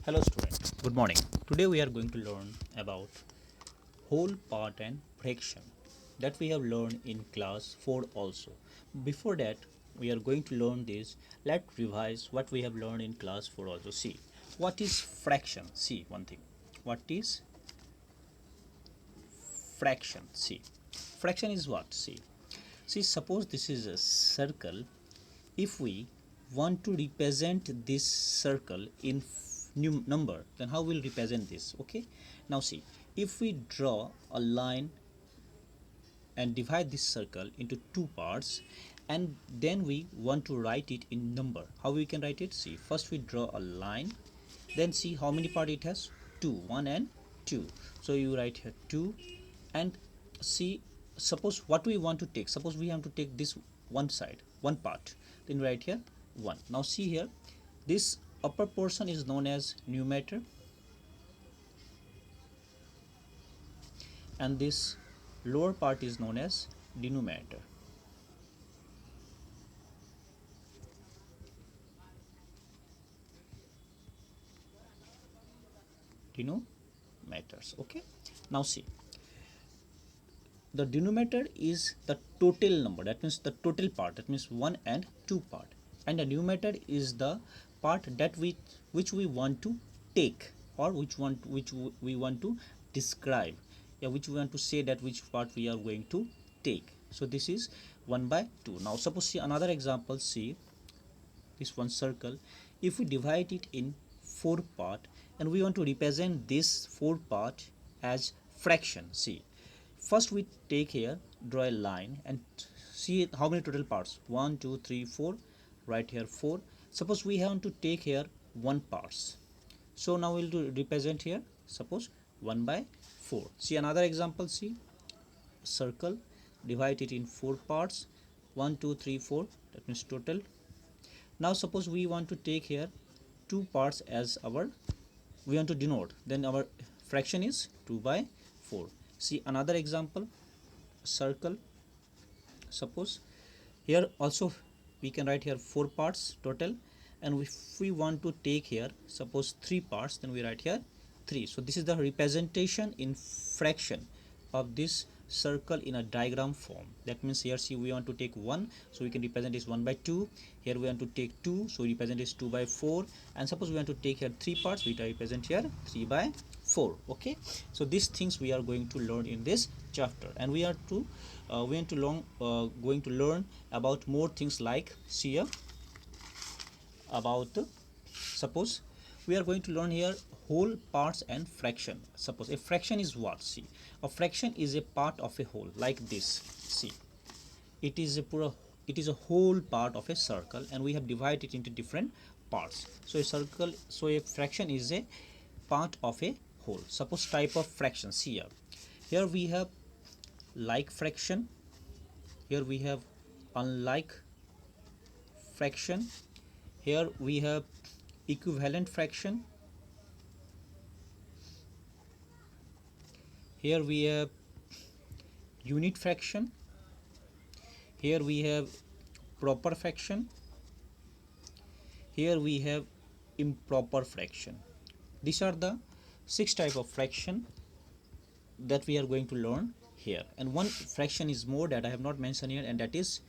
Hello student, good morning. Today we are going to learn about whole, part and fraction that we have learned in class 4 also. Before that we are going to learn this. Let's revise what we have learned in class 4 also. See, what is fraction? See one thing. What is fraction? See, fraction is what? See, suppose this is a circle. If we want to represent this circle in new number, then how we'll represent this? Okay, now see, if we draw a line and divide this circle into two parts, and then we want to write it in number, how we can write it? See, first we draw a line, then see how many part it has. Two, one and two. So you write here 2, and see, suppose what we want to take, suppose we have to take this one side, one part, then write here 1. Now see here, this upper portion is known as numerator, and this lower part is known as denominator. Denominators. Okay, now see, the denominator is the total number, that means the total part, that means 1 and 2 part, and the numerator is the part that which we want to take, or which we want to describe, yeah, which we want to say that which part we are going to take. So this is 1 by 2. Now suppose, see another example. See this one circle, if we divide it in 4 part and we want to represent this 4 part as fraction. See, first we take here, draw a line and see how many total parts. 1 2 3 4, right here 4. Suppose we have to take here 1 parts, so now we'll do represent here, suppose 1 by 4. See another example. See, circle, divide it in 4 parts, 1 2 3 4, that means total. Now suppose we want to take here 2 parts as our, we want to denote, then our fraction is 2 by 4. See another example, circle, suppose here also we can write here 4 parts total, and if we want to take here suppose 3 parts, then we write here 3. So this is the representation in fraction of this circle in a diagram form. That means here, see, we want to take 1, so we can represent this 1 by 2. Here we want to take 2, so we represent this 2 by 4, and suppose we want to take here 3 parts, we represent here 3 by 4. Okay, so these things we are going to learn in this chapter, and we are to going to learn about more things, like see here about suppose we are going to learn here whole, parts and fraction. Suppose a fraction is what? See, a fraction is a part of a whole, like this. See, it is a whole part of a circle, and we have divided it into different parts. So a circle, so a fraction is a part of a whole. Suppose type of fraction. See here we have like fraction, here we have unlike fraction, here we have equivalent fraction, here we have unit fraction, here we have proper fraction, here we have improper fraction. These are the 6 type of fraction that we are going to learn here, and one fraction is more that I have not mentioned here, and that is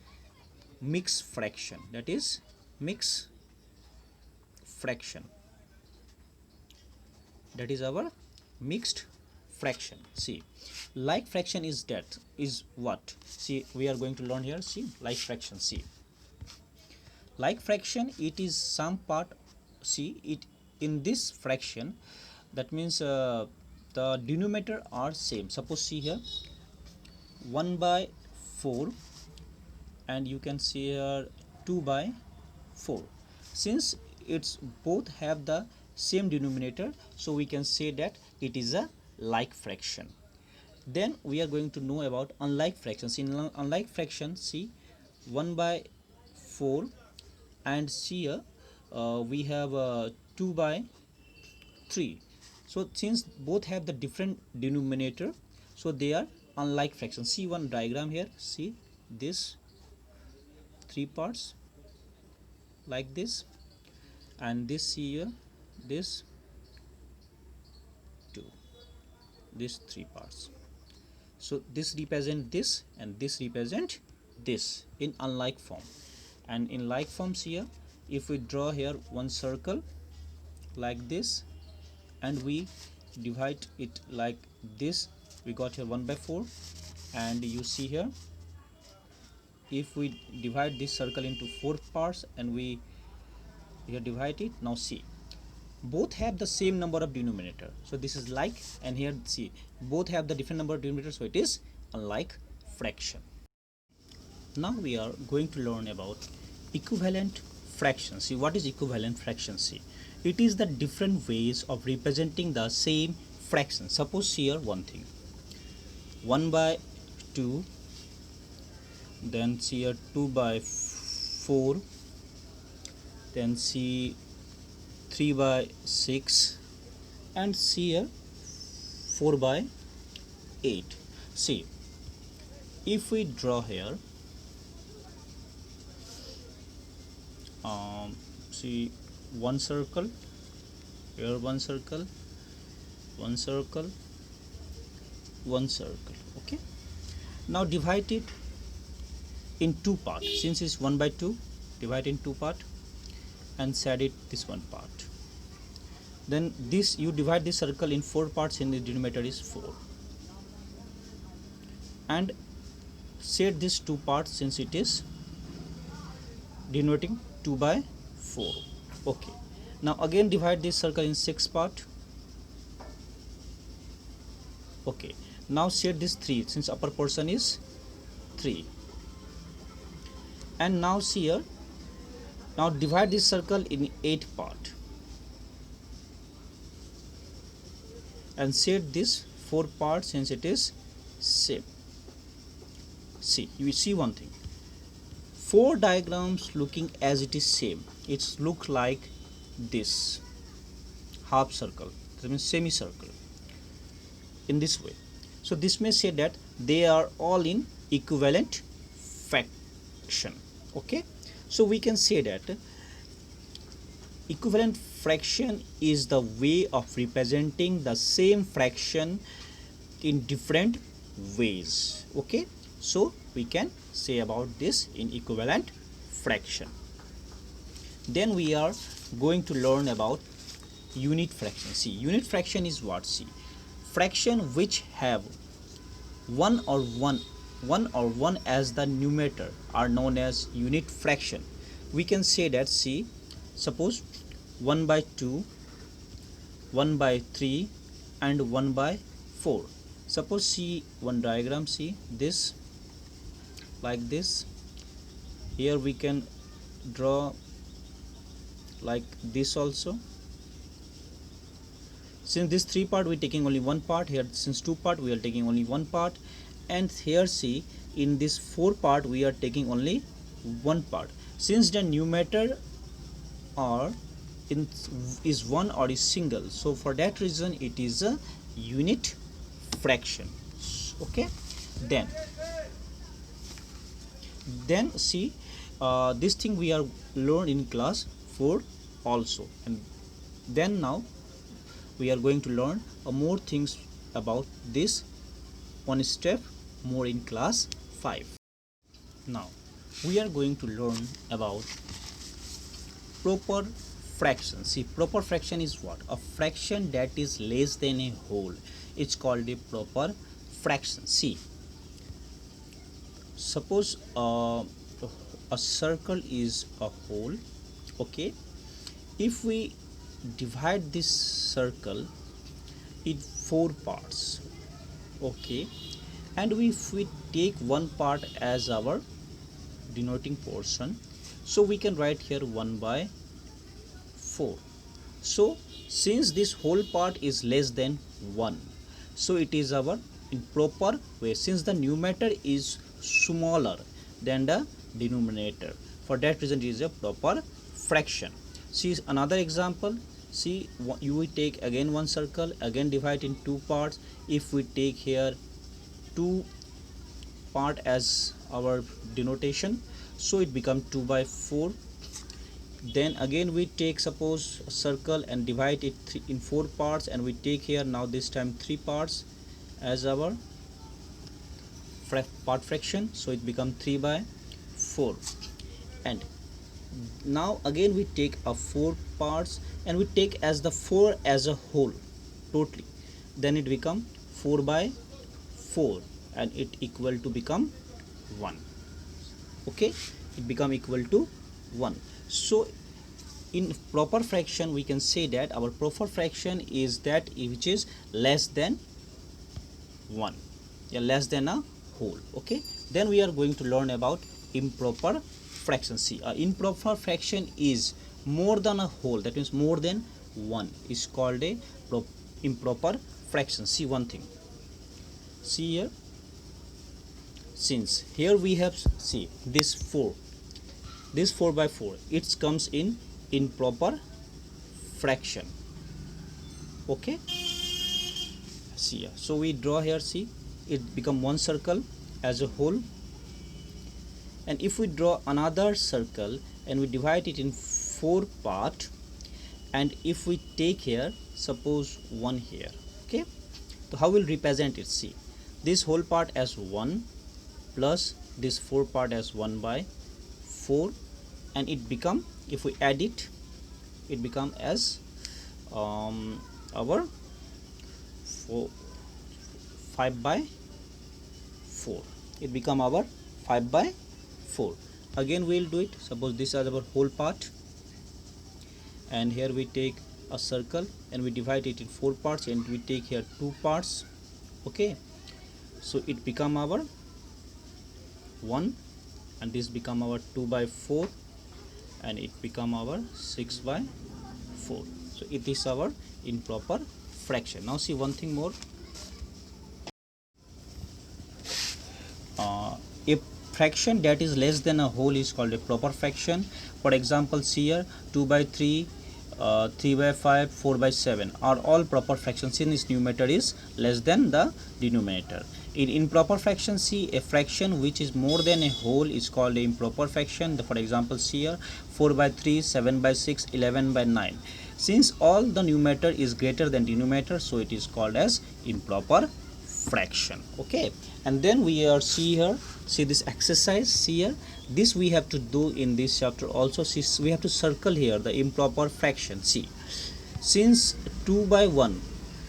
mixed fraction. That is mixed fraction, that is our mixed fraction. See, like fraction is that is what? See, we are going to learn here. See, like fraction. See, like fraction, it is some part. See it in this fraction, that means the denominator are same. Suppose see here 1 by 4, and you can see here 2 by 4. Since it's both have the same denominator, so we can say that it is a like fraction. Then we are going to know about unlike fractions. In unlike fraction, see 1 by 4, and see here we have 2 by 3. So since both have the different denominator, so they are unlike fractions. See one diagram here. See this 3 parts like this, and this here, this these three parts. So this represent this and this represent this in unlike form, and in like forms here, if we draw here one circle like this and we divide it like this, we got here 1 by 4. And you see here, if we divide this circle into 4 parts and we here divide it, now see, both have the same number of denominator, so this is like, and here see, both have the different number of denominator, so it is unlike fraction. Now we are going to learn about equivalent fraction. See, what is equivalent fraction? See, it is the different ways of representing the same fraction. Suppose here one thing, 1 by 2, then see here 2 by 4, then see 3 by 6, and see here 4 by 8. See, if we draw here, see, one circle here, one circle, one circle, one circle. Okay, now divide it in 2 parts. Since it's 1 by 2, divide in 2 part and set it this one part. Then this, you divide this circle in 4 parts, and the denominator is 4, and set this 2 parts since it is denoting 2 by 4. Okay, now again divide this circle in 6 part. Okay, now set this 3 since upper portion is 3, and now see here, now divide this circle in 8 part and set this 4 parts since it is same. See, you see one thing, 4 diagrams looking as it is same, it's look like this half circle, that means semicircle, in this way. So this may say that they are all in equivalent fraction. Okay, so we can say that equivalent fraction is the way of representing the same fraction in different ways. Okay, so we can say about this in equivalent fraction. Then we are going to learn about unit fraction. See, unit fraction is what? See, fraction which have 1 or 1 as the numerator are known as unit fraction. We can say that, see, suppose 1 by 2, 1 by 3, and 1 by 4. Suppose see one diagram, see this like this. Here we can draw like this also. Since this 3 part we are taking only 1 part, here since 2 part we are taking only 1 part, and here see in this 4 part we are taking only 1 part. Since the numerator are is 1 or is single, so for that reason it is a unit fraction. Okay, then see, this thing we are learned in class 4 also, and then now we are going to learn more things about this one step more in class 5. Now we are going to learn about proper fraction. See, proper fraction is what? A fraction that is less than a whole. It's called a proper fraction. See, suppose a circle is a whole. Okay, if we divide this circle in 4 parts, okay, and if we take 1 part as our denoting portion, so we can write here 1 by 4. So since this whole part is less than 1, so it is our in proper way, since the numerator is smaller than the denominator, for that reason it is a proper fraction. See another example. See, you will take again one circle, again divide in 2 parts. If we take here 2 part as our denotation, so it becomes 2 by 4. Then again we take suppose a circle and divide it in 4 parts, and we take here now this time 3 parts. as our part fraction, so it become 3 by 4. And now again we take a 4 parts and we take as the 4 as a whole totally, then it become 4 by 4 and it equal to become 1. Okay, it become equal to 1. So in proper fraction we can say that our proper fraction is that which is less than 1, yeah, less than a whole. Okay, then we are going to learn about improper fraction. See, improper fraction is more than a whole, that means more than 1 is called a improper fraction. See one thing, see here, since here we have, see this 4, this 4 by 4, it comes in improper fraction. Okay, see here, so we draw here, see it become one circle as a whole, and if we draw another circle and we divide it in 4 part, and if we take here suppose 1 here, okay, so how will represent it? See, this whole part as 1 plus this 4 part as 1 by 4, and it become, if we add it, it become as our 5 by 4, it become our 5 by 4. Again we will do it, suppose this is our whole part, and here we take a circle and we divide it in 4 parts and we take here 2 parts. Okay, so it become our 1 and this become our 2 by 4 and it become our 6 by 4. So it is our improper fraction. Now see one thing more, a fraction that is less than a whole is called a proper fraction. For example, see here 2 by 3, 3 by 5, 4 by 7 are all proper fractions since numerator is less than the denominator. In improper fraction, see a fraction which is more than a whole is called a improper fraction. For example, see here 4 by 3, 7 by 6, 11 by 9. Since all the numerator is greater than denominator, so it is called as improper fraction. Okay, and then we are see here, see this exercise, see here, this we have to do in this chapter also. See, we have to circle here the improper fraction. See, since 2 by 1,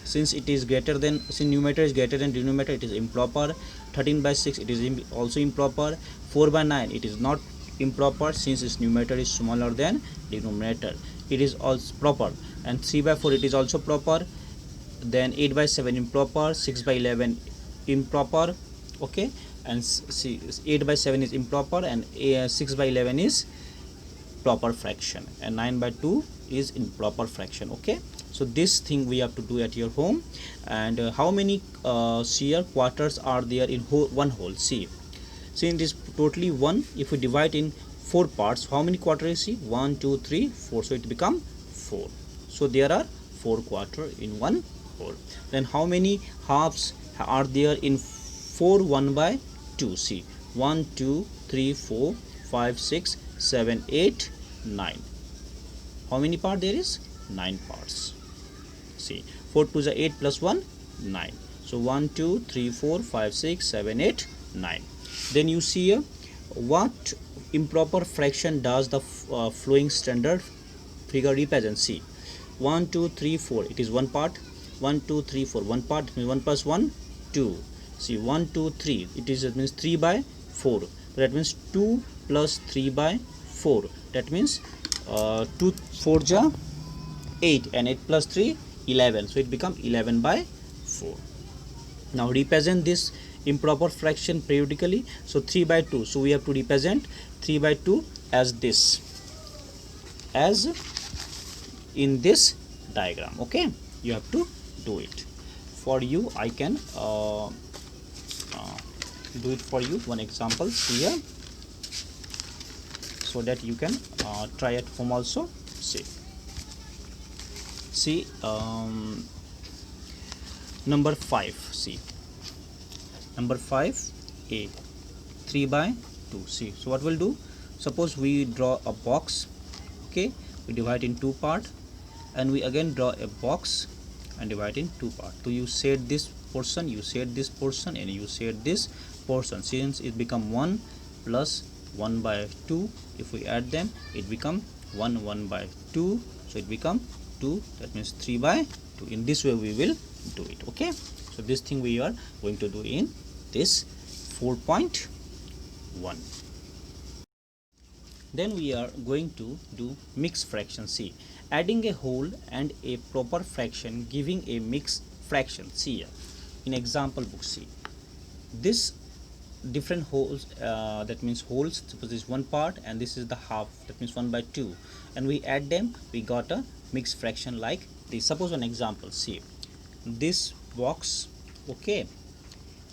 since it is greater than, since numerator is greater than denominator, it is improper. 13 by 6, it is also improper. 4 by 9, it is not improper since its numerator is smaller than denominator, it is also proper. And 3 by 4, it is also proper. Then 8 by 7 improper, 6 by 11 improper. Okay, and see 8 by 7 is improper and 6 by 11 is proper fraction, and 9 by 2 is improper fraction. Okay, so this thing we have to do at your home. And how many here quarters are there in one whole? See, it is totally 1. If we divide in 4 parts, how many quarters is see? 1 2 3 4, so it become 4. So there are 4 quarters in one whole. Then how many halves are there in 4 1 by 2? See, 1 2 3 4 5 6 7 8 9. How many parts there is? 9 parts. See, 4 to the 8 plus 1 9. So 1 2 3 4 5 6 7 8 9. Then you see here what improper fraction does the flowing standard figure represent. See, 1 2 3 4, it is one part. 1 2 3 4, one part, means 1 plus 1 2. See, 1 2 3, it is, it means 3 by 4, that means 2 plus 3 by 4, that means 2 4 ja 8 and 8 plus 3 11, so it become 11 by 4. Now represent this improper fraction periodically. So 3 by 2, so we have to represent 3 by 2 as this, as in this diagram. Okay, you have to do it. For you I can do it for you, one example here, so that you can try at home also. See number 5. See, number 5 a 3 by 2. See, so what we'll do, suppose we draw a box. Okay, we divide in 2 parts and we again draw a box and divide in 2 parts. So you set this portion, you share this portion, and you share this portion. Since it become 1 plus 1 by 2, if we add them, it become 1 by 2, so it become 2, that means 3 by 2. In this way we will do it. Okay, so this thing we are going to do in this 4.1. Then we are going to do mixed fraction. See, adding a whole and a proper fraction giving a mixed fraction. See here in example book, see this different wholes, that means wholes, suppose this is one part and this is the half, that means 1 by 2, and we add them, we got a mixed fraction like this. Suppose an example, see this box. Okay,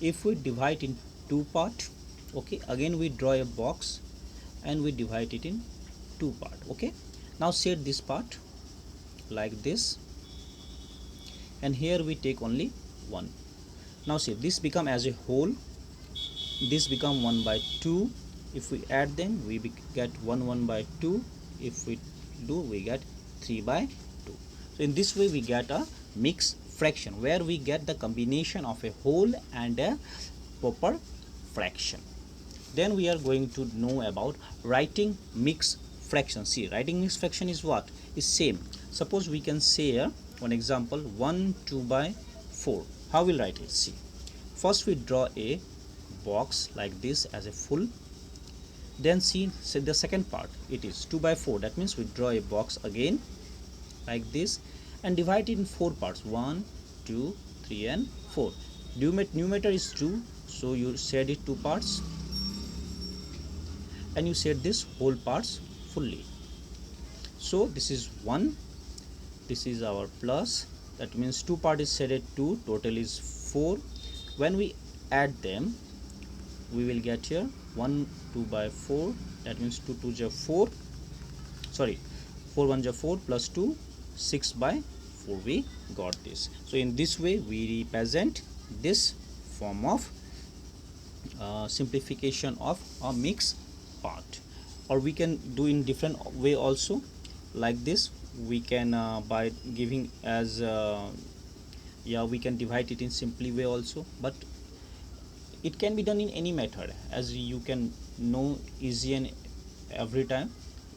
if we divide in two part, okay, again we draw a box and we divide it in two part. Okay, now set this part like this, and here we take only one. Now see, this become as a whole, this become 1 by 2. If we add them, we get 1 by 2. If we do, we get 3 by 2. So in this way we get a mixed fraction where we get the combination of a whole and a proper fraction. Then we are going to know about writing mixed fraction. See, writing mixed fraction is what? Is same. Suppose we can say here one example, 1 2 by 4. How we'll write it? See, first we draw a box like this as a full. Then see the second part, it is 2 by 4. That means we draw a box again like this and divide it in four parts, 1 2 3 and 4. Numerator is 2, so you shade it two parts and you shade this whole parts fully. So this is 1, this is our plus, that means two part is shaded 2, total is 4. When we add them, we will get here 1 2 by 4, that means 2 2 is 4, sorry 4 1 is 4 plus 2, 6 by 4 we got this. So in this way we represent this form of simplification of a mixed part. Or we can do in different way also, like this we can by giving as yeah, we can divide it in simply way also, but it can be done in any method, as you can know easy and every time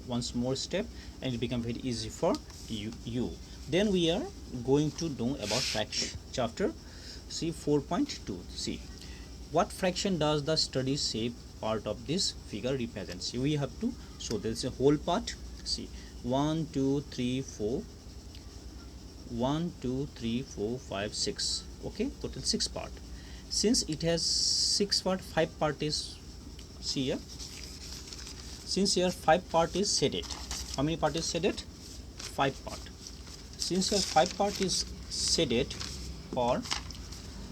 once more step, and it become very easy for you. Then we are going to know about fraction chapter, see 4.2. see what fraction does the study shape part of this figure represent. See, we have to show there's a whole part. See, 1 2 3 4, 1 2 3 4 5 6, okay, total 6 part. Since it has 6 part, 5 part is, see here, since here 5 part is shaded, how many part is shaded? 5 part. Since here 5 part is shaded for,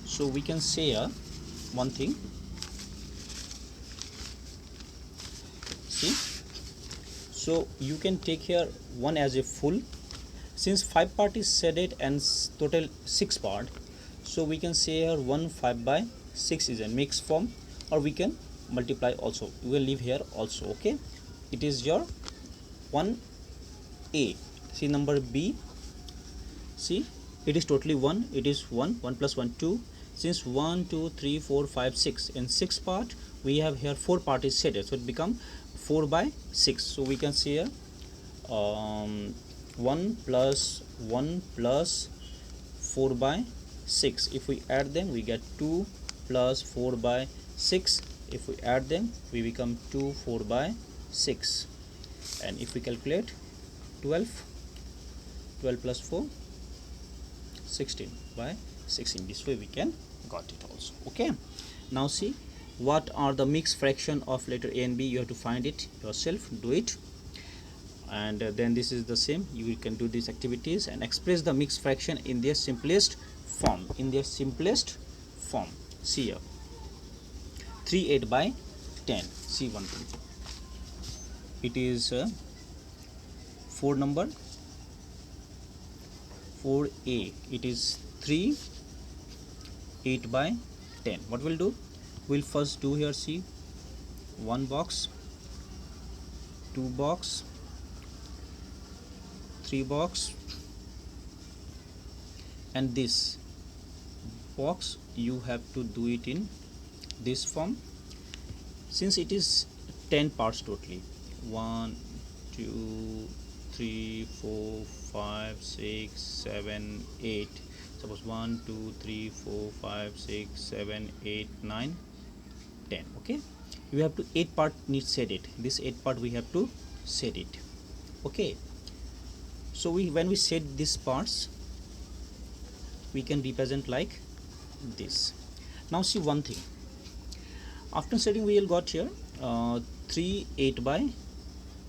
so we can say here one thing, see, so you can take here 1 as a full. Since 5 part is shaded and total 6 part, so we can say here 1 5 by 6 is a mixed form, or we can multiply also, we will leave here also. Okay, it is your 1a. see number b, see it is totally 1, it is 1 plus 1 2. Since 1 2 3 4 5 6, in 6 part we have here 4 part is shaded, so it become 4 by 6. So we can say here 1 plus 1 plus 4 by 6. If we add them, we get 2 plus 4 by 6. If we add them, we become 2 4 by 6. And if we calculate 12 plus 4, 16 by 16. This way we can got it also. Okay, now see what are the mixed fraction of letter A and B. You have to find it yourself, do it, and then this is the same. You can do these activities and express the mixed fraction in their simplest form. See here 3 8 by 10. See one thing, it is 4 number 4a, it is 3 8 by 10. What we'll do, we'll first do here, see 1 box, 2 box, 3 box, and this box you have to do it in this form. Since it is 10 parts totally, 1 2 3 4 5 6 7 8, suppose 1 2 3 4 5 6 7 8 9 10. Okay, you have to 8 part needs set it, this 8 part we have to set it. Okay, so when we set these parts we can represent like this. Now see one thing, after setting we will got here 3 8 by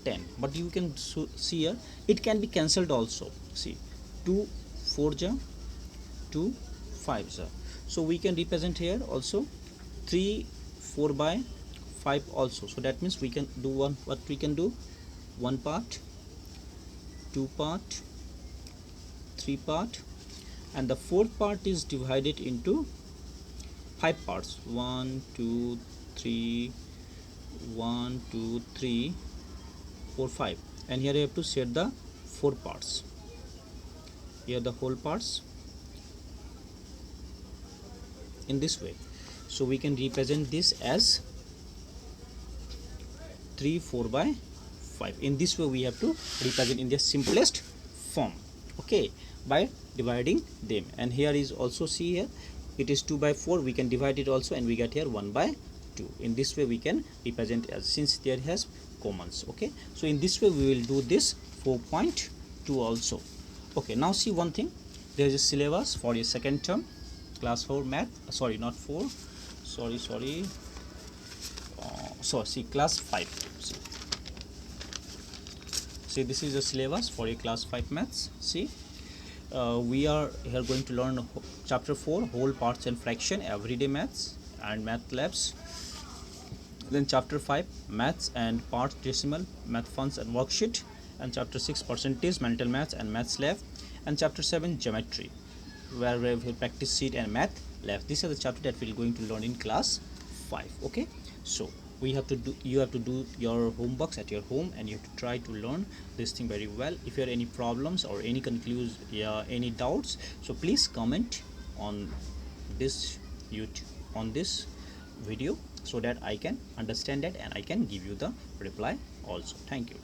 10, but you can see here it can be cancelled also. See, 2 4 ja 2 5 ja, so we can represent here also 3 4 by 5 also. So that means we can do what we can do, 1 part, 2 part, 3 part, and the fourth part is divided into 5 parts, 1 2 3 1 2 3 4 5, and here you have to set the 4 parts, here the whole parts in this way. So we can represent this as 3 4 by 5. In this way we have to represent in the simplest form, okay, by dividing them. And here is also, see here it is 2 by 4, we can divide it also and we get here 1 by 2. In this way we can represent as, since there has commons. Okay, so in this way we will do this 4.2 also. Okay, now see one thing, there is a syllabus for your second term class 4 math, sorry not 4, sorry so see class 5. See this is the syllabus for your class 5 maths. See, we are here going to learn chapter 4 whole parts and fraction, everyday maths and math labs. Then chapter 5 maths and parts, decimal, math funs and worksheet, and chapter 6 percentage, mental maths and maths lab, and chapter 7 geometry, where we will practice sheet and math lab. These are the chapter that we are going to learn in class 5. Okay, so we have to do, you have to do your homeworks at your home and you have to try to learn this thing very well. If you have any problems or any any doubts, so please comment on this YouTube, on this video, so that I can understand that and I can give you the reply also. Thank you.